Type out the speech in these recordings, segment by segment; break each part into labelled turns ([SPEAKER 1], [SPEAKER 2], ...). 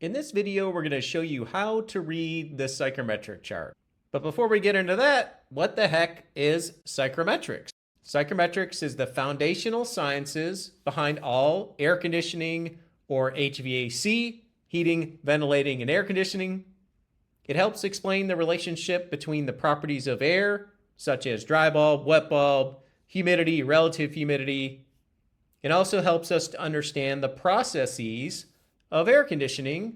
[SPEAKER 1] In this video, we're going to show you how to read the psychrometric chart. But before we get into that, what the heck is psychrometrics? Psychrometrics is the foundational sciences behind all air conditioning or HVAC, heating, ventilating, and air conditioning. It helps explain the relationship between the properties of air, such as dry bulb, wet bulb, humidity, relative humidity. It also helps us to understand the processes of air conditioning,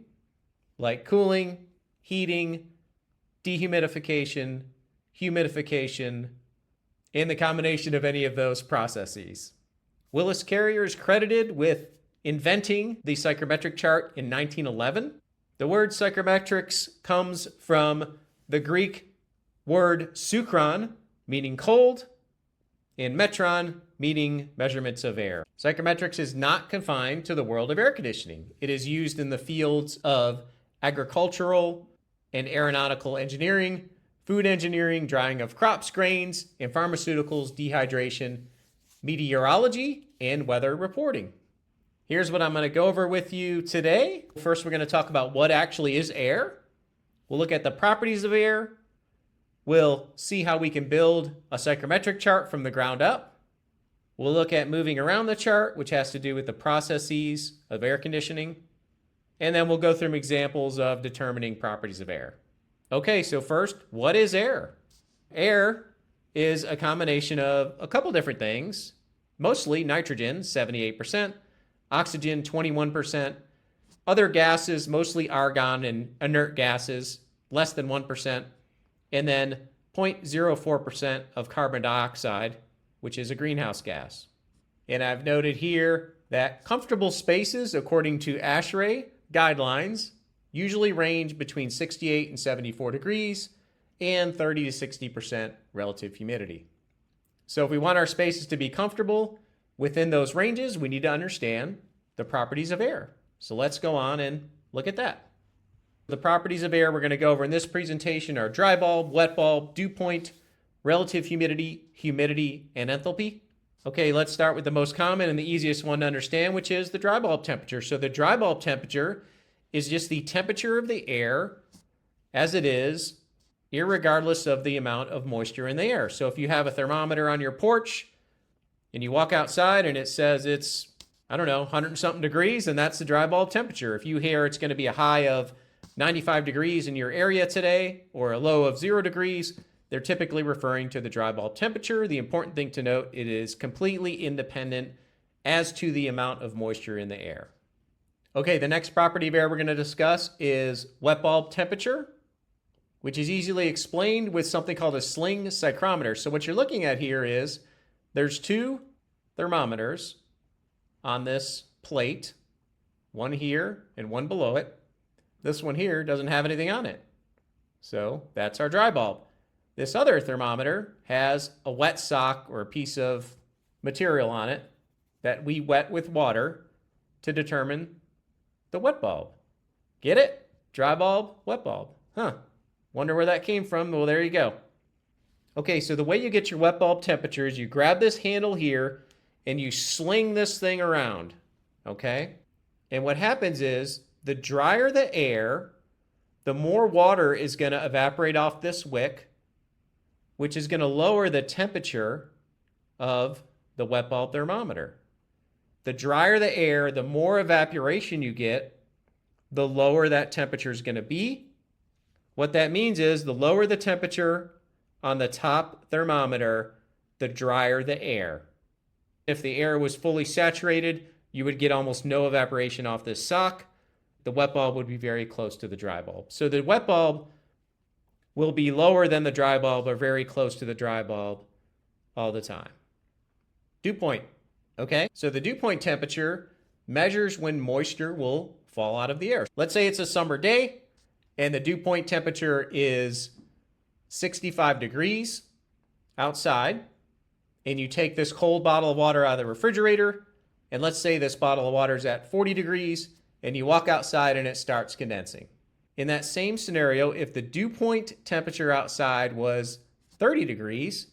[SPEAKER 1] like cooling, heating, dehumidification, humidification, and the combination of any of those processes. Willis Carrier is credited with inventing the psychrometric chart in 1911. The word psychrometrics comes from the Greek word psychron, meaning cold, and metron, meaning measurements of air. Psychrometrics is not confined to the world of air conditioning. It is used in the fields of agricultural and aeronautical engineering, food engineering, drying of crops, grains, and pharmaceuticals, dehydration, meteorology, and weather reporting. Here's what I'm going to go over with you today. First, we're going to talk about what actually is air. We'll look at the properties of air. We'll see how we can build a psychrometric chart from the ground up. We'll look at moving around the chart, which has to do with the processes of air conditioning. And then we'll go through some examples of determining properties of air. Okay, so first, what is air? Air is a combination of a couple different things, mostly nitrogen, 78%, oxygen, 21%, other gases, mostly argon and inert gases, less than 1%, and then 0.04% of carbon dioxide, which is a greenhouse gas. And I've noted here that comfortable spaces, according to ASHRAE guidelines, usually range between 68 and 74 degrees and 30 to 60% relative humidity. So if we want our spaces to be comfortable within those ranges, we need to understand the properties of air. So let's go on and look at that. The properties of air we're going to go over in this presentation are dry bulb, wet bulb, dew point, relative humidity, and enthalpy. Okay, let's start with the most common and the easiest one to understand, which is the dry bulb temperature. So the dry bulb temperature is just the temperature of the air as it is, irregardless of the amount of moisture in the air. So if you have a thermometer on your porch and you walk outside and it says it's, 100 and something degrees, and that's the dry bulb temperature. If you hear it's going to be a high of 95 degrees in your area today or a low of 0 degrees, they're typically referring to the dry bulb temperature. The important thing to note, it is completely independent as to the amount of moisture in the air. Okay, the next property of air we're going to discuss is wet bulb temperature, which is easily explained with something called a sling psychrometer. So what you're looking at here is there's two thermometers on this plate, one here and one below it. This one here doesn't have anything on it. So that's our dry bulb. This other thermometer has a wet sock or a piece of material on it that we wet with water to determine the wet bulb. Get it? Dry bulb, wet bulb. Wonder where that came from. Well, there you go. Okay, so the way you get your wet bulb temperature is you grab this handle here and you sling this thing around, okay? And what happens is the drier the air, the more water is going to evaporate off this wick, which is going to lower the temperature of the wet bulb thermometer. The drier the air, the more evaporation you get, the lower that temperature is going to be. What that means is the lower the temperature on the top thermometer, the drier the air. If the air was fully saturated, you would get almost no evaporation off this sock. The wet bulb would be very close to the dry bulb. So the wet bulb will be lower than the dry bulb or very close to the dry bulb all the time. Dew point, okay? So the dew point temperature measures when moisture will fall out of the air. Let's say it's a summer day and the dew point temperature is 65 degrees outside, and you take this cold bottle of water out of the refrigerator, and let's say this bottle of water is at 40 degrees, and you walk outside and it starts condensing. In that same scenario, if the dew point temperature outside was 30 degrees,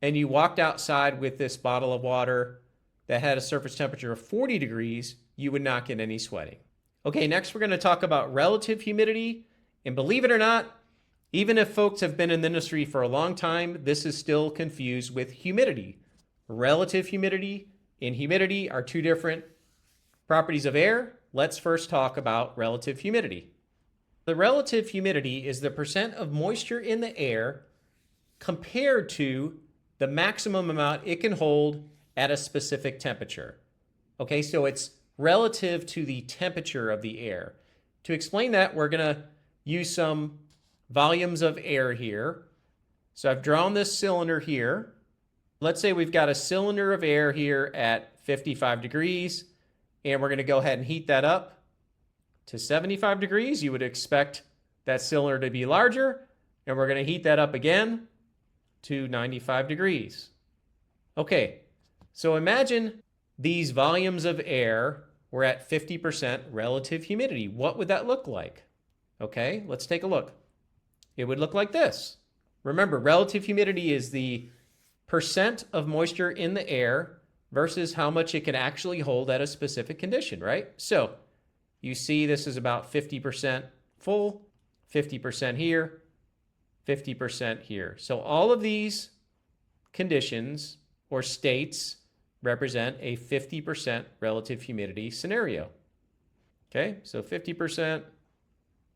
[SPEAKER 1] and you walked outside with this bottle of water that had a surface temperature of 40 degrees, you would not get any sweating. Okay, next we're going to talk about relative humidity. And believe it or not, even if folks have been in the industry for a long time, this is still confused with humidity. Relative humidity and humidity are two different properties of air. Let's first talk about relative humidity. The relative humidity is the percent of moisture in the air compared to the maximum amount it can hold at a specific temperature. Okay, so it's relative to the temperature of the air. To explain that, we're going to use some volumes of air here. So I've drawn this cylinder here. Let's say we've got a cylinder of air here at 55 degrees, and we're going to go ahead and heat that up to 75 degrees. You would expect that cylinder to be larger, and we're going to heat that up again to 95 degrees. Okay, so imagine these volumes of air were at 50% relative humidity. What would that look like? Okay, let's take a look. It would look like this. Remember, relative humidity is the percent of moisture in the air versus how much it can actually hold at a specific condition, right? So you see this is about 50% full, 50% here, 50% here. So all of these conditions or states represent a 50% relative humidity scenario. Okay, so 50%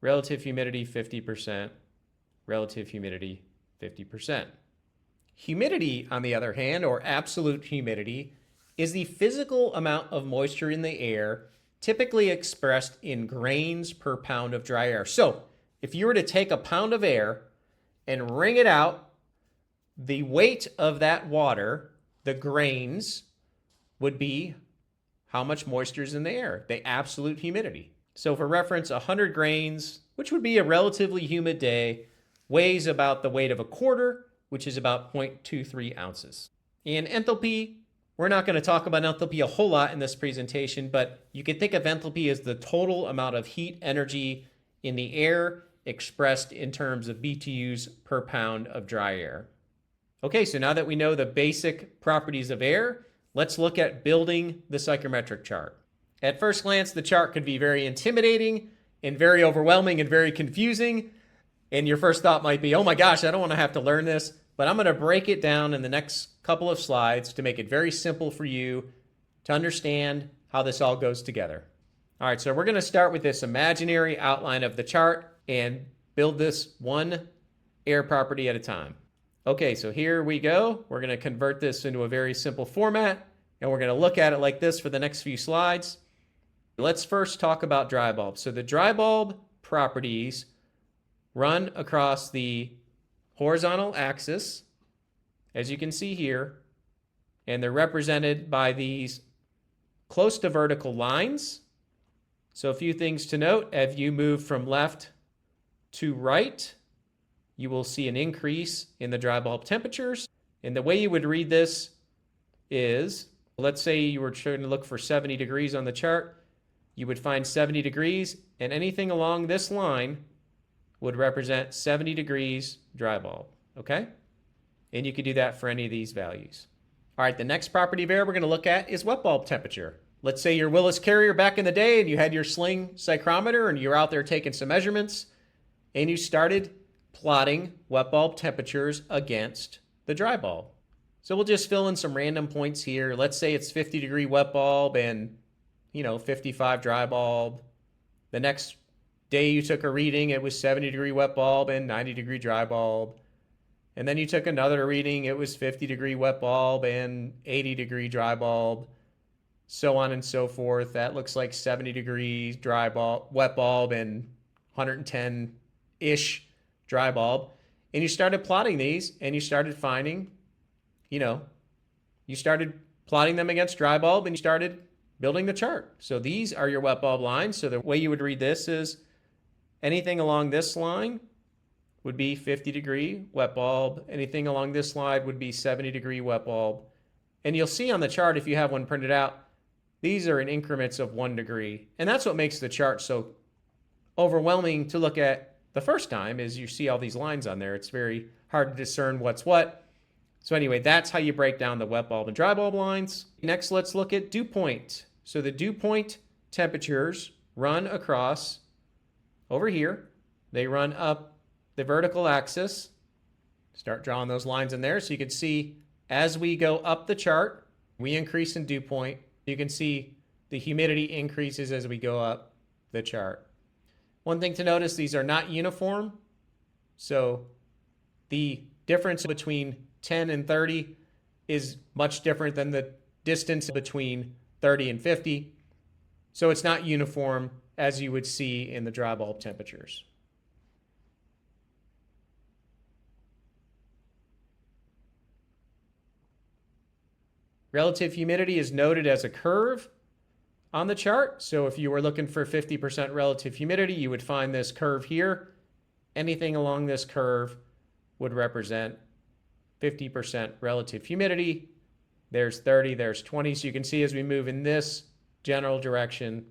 [SPEAKER 1] relative humidity, 50% relative humidity, 50%. Humidity, on the other hand, or absolute humidity, is the physical amount of moisture in the air typically expressed in grains per pound of dry air. So if you were to take a pound of air and wring it out, the weight of that water, the grains, would be how much moisture is in the air, the absolute humidity. So for reference, 100 grains, which would be a relatively humid day, weighs about the weight of a quarter, which is about 0.23 ounces. And enthalpy, we're not going to talk about enthalpy a whole lot in this presentation, but you can think of enthalpy as the total amount of heat energy in the air expressed in terms of BTUs per pound of dry air. Okay, so now that we know the basic properties of air, let's look at building the psychrometric chart. At first glance, the chart could be very intimidating and very overwhelming and very confusing. And your first thought might be, oh my gosh, I don't want to have to learn this. But I'm going to break it down in the next couple of slides to make it very simple for you to understand how this all goes together. All right, so we're going to start with this imaginary outline of the chart and build this one air property at a time. Okay, so here we go. We're going to convert this into a very simple format, and we're going to look at it like this for the next few slides. Let's first talk about dry bulbs. So the dry bulb properties run across the horizontal axis, as you can see here, and they're represented by these close to vertical lines. So a few things to note: as you move from left to right, you will see an increase in the dry bulb temperatures. And the way you would read this is, let's say you were trying to look for 70 degrees on the chart, you would find 70 degrees, and anything along this line would represent 70 degrees dry bulb, okay? And you could do that for any of these values. All right, the next property of air we're going to look at is wet bulb temperature. Let's say you're Willis Carrier back in the day and you had your sling psychrometer and you're out there taking some measurements and you started plotting wet bulb temperatures against the dry bulb. So we'll just fill in some random points here. Let's say it's 50 degree wet bulb and 55 dry bulb. The next day you took a reading, it was 70 degree wet bulb and 90 degree dry bulb. And then you took another reading, it was 50 degree wet bulb and 80 degree dry bulb, so on and so forth. That looks like 70 degrees dry bulb, wet bulb, and 110-ish dry bulb. And you started plotting these and you started finding, you started plotting them against dry bulb and you started building the chart. So these are your wet bulb lines. So the way you would read this is anything along this line would be 50 degree wet bulb. Anything along this line would be 70 degree wet bulb. And you'll see on the chart, if you have one printed out, these are in increments of 1 degree. And that's what makes the chart so overwhelming to look at the first time, is you see all these lines on there. It's very hard to discern what's what. So anyway, that's how you break down the wet bulb and dry bulb lines. Next, let's look at dew point. So the dew point temperatures run across over here. They run up the vertical axis. Start drawing those lines in there so you can see as we go up the chart, we increase in dew point. You can see the humidity increases as we go up the chart. One thing to notice, these are not uniform. So the difference between 10 and 30 is much different than the distance between 30 and 50. So it's not uniform as you would see in the dry bulb temperatures. Relative humidity is noted as a curve on the chart. So if you were looking for 50% relative humidity, you would find this curve here. Anything along this curve would represent 50% relative humidity. There's 30, there's 20. So you can see as we move in this general direction,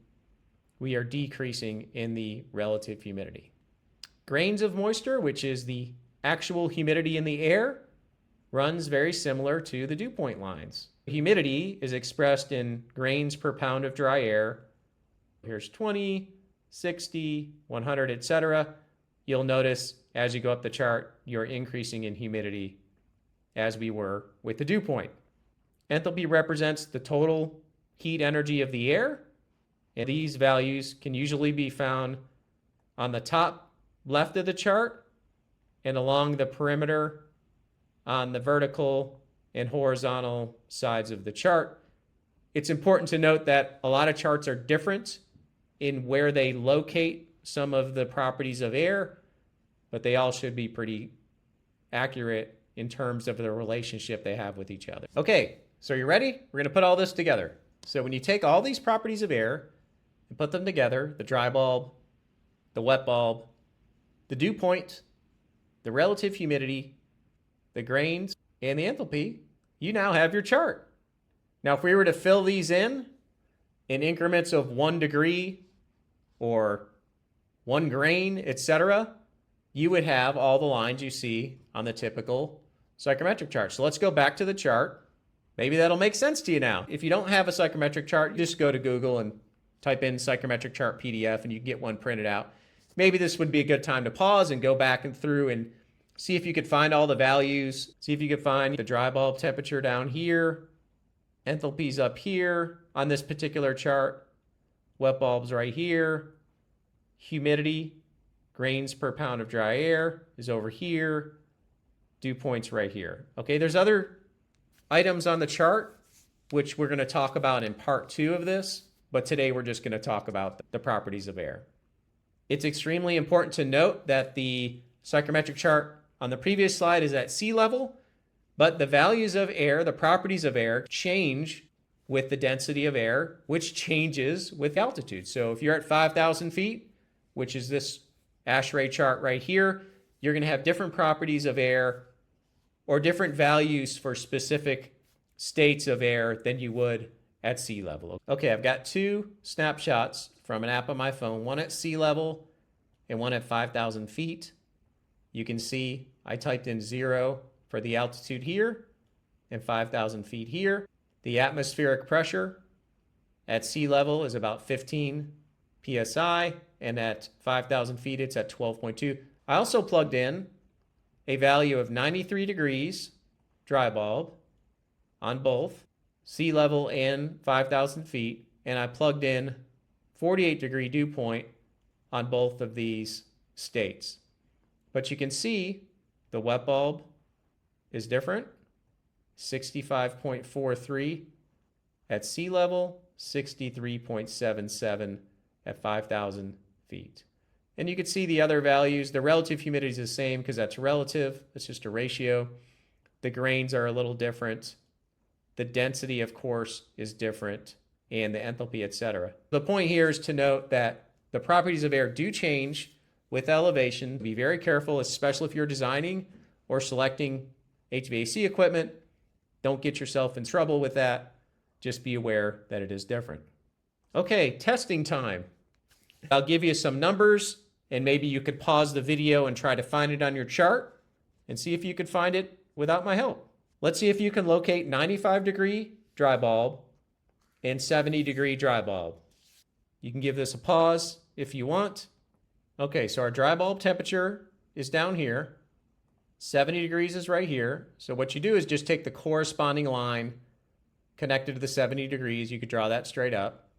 [SPEAKER 1] we are decreasing in the relative humidity. Grains of moisture, which is the actual humidity in the air, runs very similar to the dew point lines. Humidity is expressed in grains per pound of dry air. Here's 20, 60, 100, etc. You'll notice as you go up the chart, you're increasing in humidity as we were with the dew point. Enthalpy represents the total heat energy of the air, and these values can usually be found on the top left of the chart and along the perimeter on the vertical and horizontal sides of the chart. It's important to note that a lot of charts are different in where they locate some of the properties of air, but they all should be pretty accurate in terms of the relationship they have with each other. Okay, so you ready? We're going to put all this together. So when you take all these properties of air and put them together, the dry bulb, the wet bulb, the dew point, the relative humidity, the grains, and the enthalpy, you now have your chart. Now, if we were to fill these in increments of 1 degree or 1 grain, etc., you would have all the lines you see on the typical psychrometric chart. So let's go back to the chart. Maybe that'll make sense to you now. If you don't have a psychrometric chart, just go to Google and type in psychrometric chart PDF and you can get one printed out. Maybe this would be a good time to pause and go back and through and see if you could find all the values. See if you could find the dry bulb temperature down here, enthalpies up here on this particular chart, wet bulbs right here, humidity, grains per pound of dry air is over here, dew points right here. Okay, there's other items on the chart which we're going to talk about in part 2 of this, but today we're just going to talk about the properties of air. It's extremely important to note that the psychrometric chart on the previous slide is at sea level, but the values of air, the properties of air, change with the density of air, which changes with altitude. So if you're at 5,000 feet, which is this ASHRAE chart right here, you're going to have different properties of air or different values for specific states of air than you would at sea level. Okay, I've got 2 snapshots from an app on my phone, one at sea level and one at 5,000 feet. You can see I typed in 0 for the altitude here and 5,000 feet here. The atmospheric pressure at sea level is about 15 psi, and at 5,000 feet it's at 12.2. I also plugged in a value of 93 degrees dry bulb on both sea level and 5,000 feet, and I plugged in 48 degree dew point on both of these states. But you can see the wet bulb is different, 65.43 at sea level, 63.77 at 5,000 feet. And you can see the other values. The relative humidity is the same because that's relative. It's just a ratio. The grains are a little different. The density, of course, is different, and the enthalpy, etc. The point here is to note that the properties of air do change with elevation. Be very careful, especially if you're designing or selecting HVAC equipment. Don't get yourself in trouble with that. Just be aware that it is different. Okay, testing time. I'll give you some numbers, and maybe you could pause the video and try to find it on your chart and see if you could find it without my help. Let's see if you can locate 95 degree dry bulb and 70 degree dry bulb. You can give this a pause if you want. Okay, so our dry bulb temperature is down here. 70 degrees is right here. So what you do is just take the corresponding line connected to the 70 degrees. You could draw that straight up.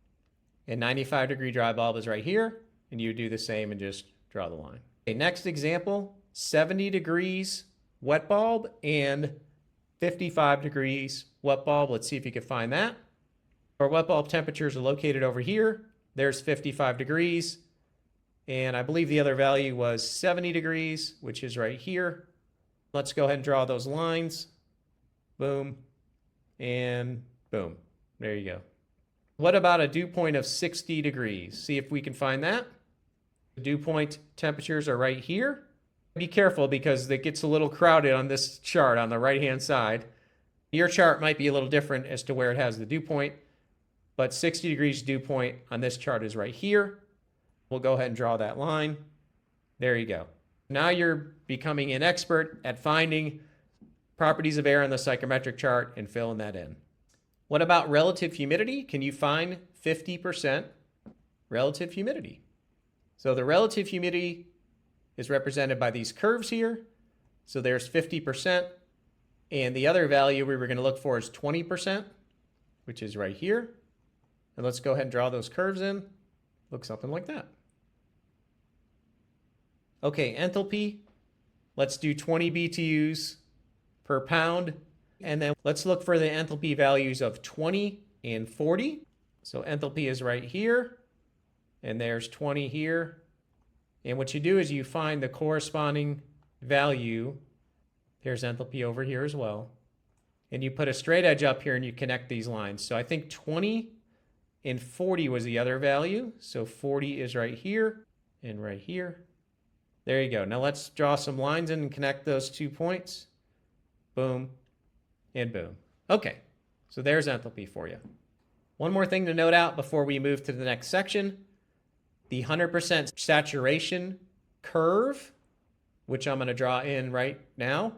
[SPEAKER 1] And 95-degree dry bulb is right here. And you do the same and just draw the line. Okay, next example, 70 degrees wet bulb and 55 degrees wet bulb. Let's see if you can find that. Our wet bulb temperatures are located over here. There's 55 degrees. And I believe the other value was 70 degrees, which is right here. Let's go ahead and draw those lines. Boom and boom. There you go. What about a dew point of 60 degrees? See if we can find that. The dew point temperatures are right here. Be careful because it gets a little crowded on this chart on the right-hand side. Your chart might be a little different as to where it has the dew point, but 60 degrees dew point on this chart is right here. We'll go ahead and draw that line. There you go. Now you're becoming an expert at finding properties of air on the psychrometric chart and filling that in. What about relative humidity? Can you find 50% relative humidity? So the relative humidity is represented by these curves here. So there's 50%. And the other value we were going to look for is 20%, which is right here. And let's go ahead and draw those curves in. Looks something like that. Okay, enthalpy. Let's do 20 BTUs per pound. And then let's look for the enthalpy values of 20 and 40. So enthalpy is right here. And there's 20 here. And what you do is you find the corresponding value. There's enthalpy over here as well. And you put a straight edge up here and you connect these lines. So I think 20 and 40 was the other value. So 40 is right here and right here. There you go. Now let's draw some lines in and connect those 2 points. Boom and boom. Okay, so there's enthalpy for you. One more thing to note out before we move to the next section. The 100% saturation curve, which I'm going to draw in right now.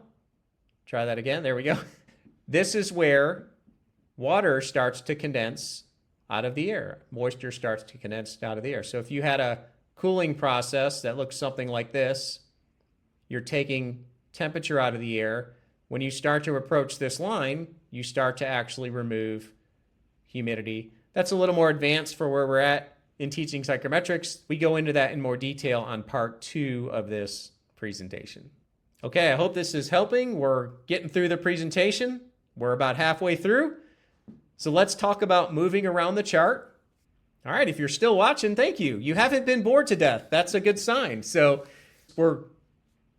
[SPEAKER 1] Try that again. There we go. This is where water starts to condense out of the air. Moisture starts to condense out of the air. So if you had a cooling process that looks something like this, you're taking temperature out of the air. When you start to approach this line, you start to actually remove humidity. That's a little more advanced for where we're at in teaching psychrometrics. We go into that in more detail on part 2 of this presentation. Okay, I hope this is helping. We're getting through the presentation. We're about halfway through. So let's talk about moving around the chart. All right, if you're still watching, thank you. You haven't been bored to death. That's a good sign. So we're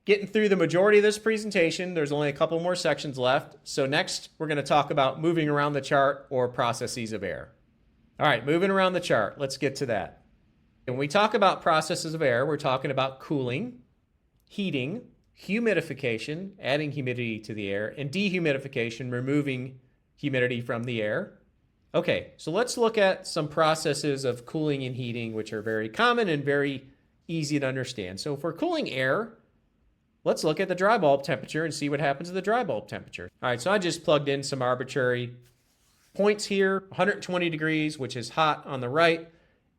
[SPEAKER 1] getting through the majority of this presentation. There's only a couple more sections left. So next, we're going to talk about moving around the chart or processes of air. All right, moving around the chart. Let's get to that. When we talk about processes of air, we're talking about cooling, heating, humidification, adding humidity to the air, and dehumidification, removing humidity from the air. Okay, so let's look at some processes of cooling and heating, which are very common and very easy to understand. So for cooling air, let's look at the dry bulb temperature and see what happens to the dry bulb temperature. All right, so I just plugged in some arbitrary points here, 120 degrees, which is hot on the right,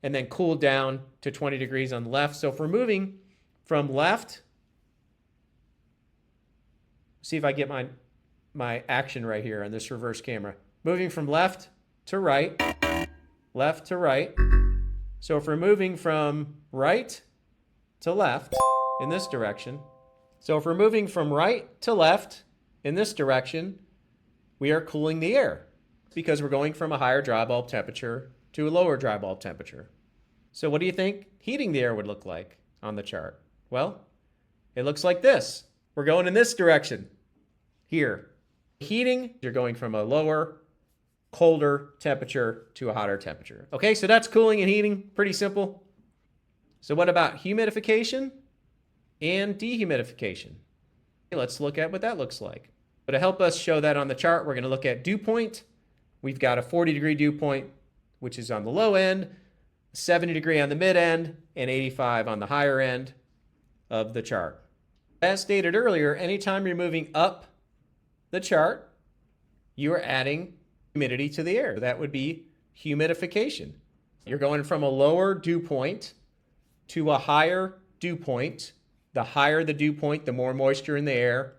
[SPEAKER 1] and then cooled down to 20 degrees on the left. So if we're moving from left, see if I get my action right here on this reverse camera. Moving from left to right. So if we're moving from right to left in this direction, we are cooling the air because we're going from a higher dry bulb temperature to a lower dry bulb temperature. So what do you think heating the air would look like on the chart? Well, it looks like this. We're going in this direction here. Heating, you're going from a lower, colder temperature to a hotter temperature. Okay, so that's cooling and heating, pretty simple. So what about humidification and dehumidification? Okay, let's look at what that looks like. But to help us show that on the chart, we're going to look at dew point. We've got a 40-degree dew point, which is on the low end, 70-degree on the mid end, and 85 on the higher end of the chart. As stated earlier, anytime you're moving up the chart, you are adding humidity to the air. That would be humidification. You're going from a lower dew point to a higher dew point. The higher the dew point, the more moisture in the air.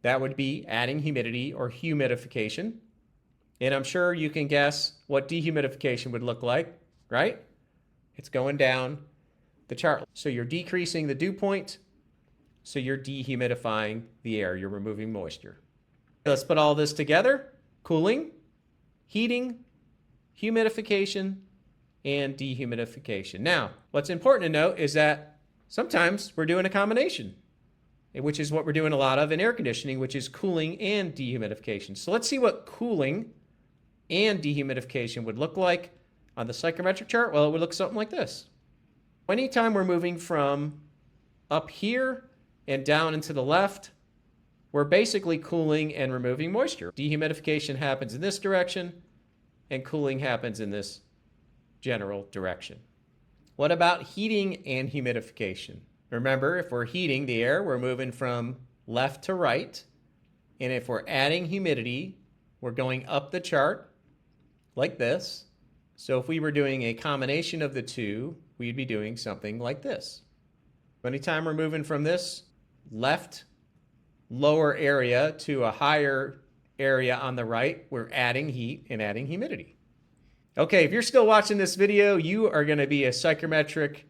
[SPEAKER 1] That would be adding humidity or humidification. And I'm sure you can guess what dehumidification would look like, right? It's going down the chart. So you're decreasing the dew point, so you're dehumidifying the air. You're removing moisture. Let's put all this together. Cooling, heating, humidification, and dehumidification. Now, what's important to note is that sometimes we're doing a combination, which is what we're doing a lot of in air conditioning, which is cooling and dehumidification. So let's see what cooling and dehumidification would look like on the psychrometric chart. Well, it would look something like this. Anytime we're moving from up here and down and to the left, we're basically cooling and removing moisture. Dehumidification happens in this direction, and cooling happens in this general direction. What about heating and humidification? Remember, if we're heating the air, we're moving from left to right. And if we're adding humidity, we're going up the chart like this. So if we were doing a combination of the two, we'd be doing something like this. Anytime we're moving from this left lower area to a higher area on the right, we're adding heat and adding humidity. Okay, if you're still watching this video, you are going to be a psychrometric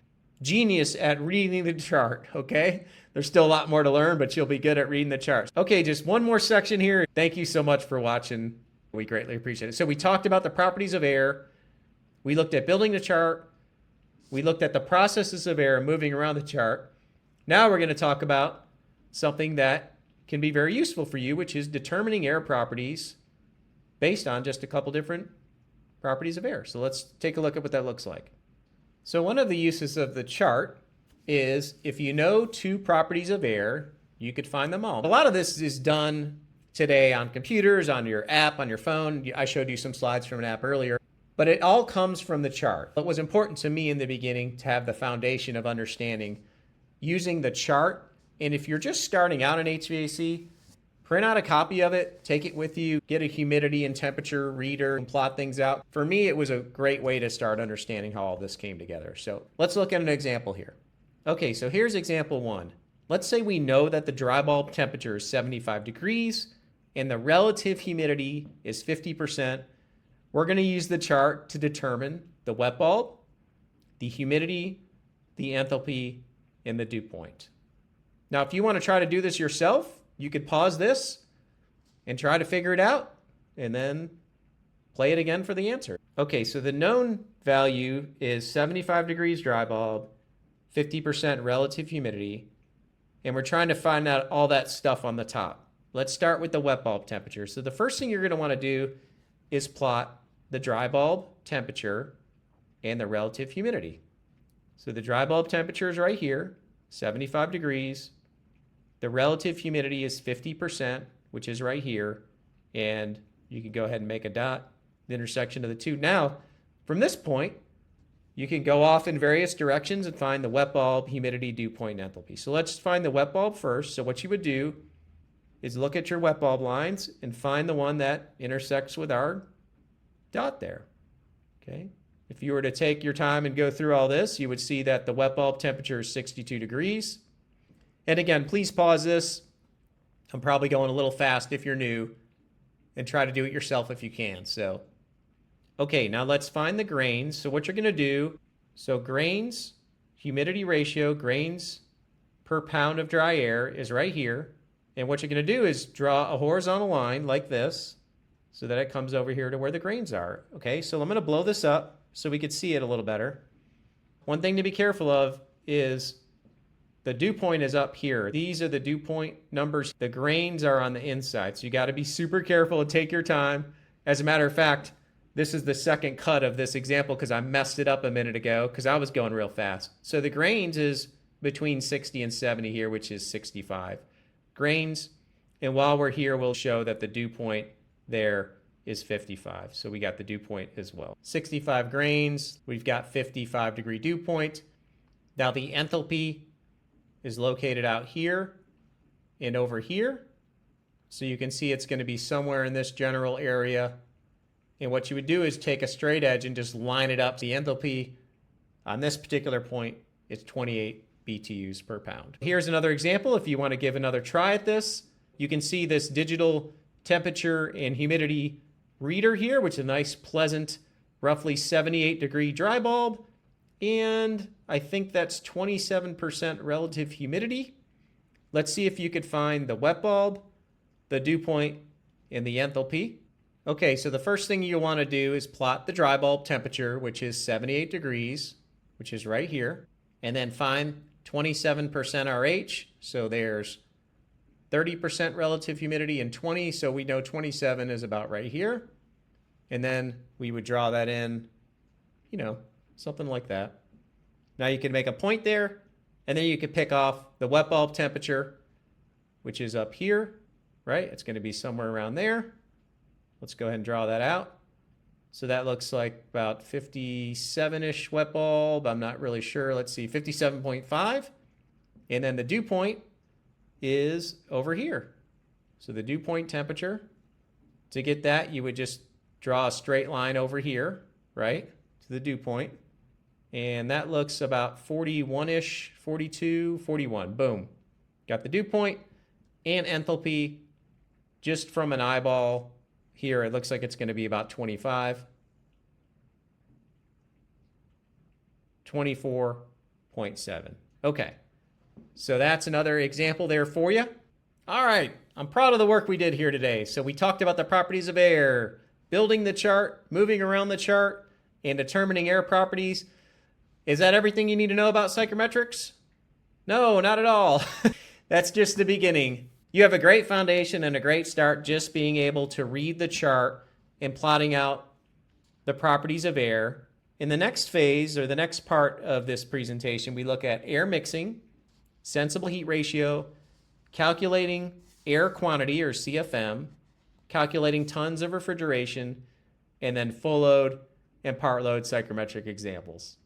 [SPEAKER 1] genius at reading the chart, okay? There's still a lot more to learn, but you'll be good at reading the charts. Okay, just one more section here. Thank you so much for watching. We greatly appreciate it. So we talked about the properties of air. We looked at building the chart. We looked at the processes of air moving around the chart. Now we're going to talk about something that can be very useful for you, which is determining air properties based on just a couple different properties of air. So let's take a look at what that looks like. So one of the uses of the chart is if you know two properties of air, you could find them all. A lot of this is done today on computers, on your app, on your phone. I showed you some slides from an app earlier, but it all comes from the chart. It was important to me in the beginning to have the foundation of understanding using the chart. And if you're just starting out in HVAC, print out a copy of it, take it with you, get a humidity and temperature reader and plot things out. For me, it was a great way to start understanding how all this came together. So let's look at an example here. Okay, so here's example one. Let's say we know that the dry bulb temperature is 75 degrees and the relative humidity is 50%. We're going to use the chart to determine the wet bulb, the humidity, the enthalpy, and the dew point. Now, if you want to try to do this yourself, you could pause this and try to figure it out and then play it again for the answer. Okay, so the known value is 75 degrees dry bulb, 50% relative humidity, and we're trying to find out all that stuff on the top. Let's start with the wet bulb temperature. So the first thing you're going to want to do is plot the dry bulb temperature and the relative humidity. So the dry bulb temperature is right here, 75 degrees. The relative humidity is 50%, which is right here. And you can go ahead and make a dot, the intersection of the two. Now, from this point, you can go off in various directions and find the wet bulb, humidity, dew point, and enthalpy. So let's find the wet bulb first. So what you would do is look at your wet bulb lines and find the one that intersects with our dot there. Okay. If you were to take your time and go through all this, you would see that the wet bulb temperature is 62 degrees. And again, please pause this. I'm probably going a little fast if you're new, and try to do it yourself if you can. So, okay, now let's find the grains. So what you're going to do, so grains, humidity ratio, grains per pound of dry air is right here. And what you're going to do is draw a horizontal line like this so that it comes over here to where the grains are. Okay, so I'm going to blow this up so we could see it a little better. One thing to be careful of is the dew point is up here. These are the dew point numbers. The grains are on the inside. So you got to be super careful and take your time. As a matter of fact, this is the second cut of this example because I messed it up a minute ago because I was going real fast. So the grains is between 60 and 70 here, which is 65 grains. And while we're here, we'll show that the dew point there is 55. So we got the dew point as well. 65 grains. We've got 55 degree dew point. Now the enthalpy is located out here and over here. So you can see it's going to be somewhere in this general area. And what you would do is take a straight edge and just line it up. The enthalpy on this particular point is 28 BTUs per pound. Here's another example. If you want to give another try at this, you can see this digital temperature and humidity reader here, which is a nice, pleasant, roughly 78-degree dry bulb. And I think that's 27% relative humidity. Let's see if you could find the wet bulb, the dew point, and the enthalpy. Okay, so the first thing you want to do is plot the dry bulb temperature, which is 78 degrees, which is right here, and then find 27% RH. So there's 30% relative humidity and 20, so we know 27 is about right here. And then we would draw that in, you know, something like that. Now you can make a point there, and then you could pick off the wet bulb temperature, which is up here, right? It's going to be somewhere around there. Let's go ahead and draw that out. So that looks like about 57-ish wet bulb. I'm not really sure. Let's see, 57.5. And then the dew point is over here. So the dew point temperature, to get that, you would just draw a straight line over here, right, to the dew point. And that looks about 41-ish, 42, 41. Boom. Got the dew point and enthalpy just from an eyeball. Here, it looks like it's going to be about 25. 24.7. Okay. So that's another example there for you. All right. I'm proud of the work we did here today. So we talked about the properties of air, building the chart, moving around the chart, and determining air properties. Is that everything you need to know about psychrometrics? No, not at all. That's just the beginning. You have a great foundation and a great start just being able to read the chart and plotting out the properties of air. In the next phase, or the next part of this presentation, we look at air mixing, sensible heat ratio, calculating air quantity, or CFM, calculating tons of refrigeration, and then full load and part load psychrometric examples.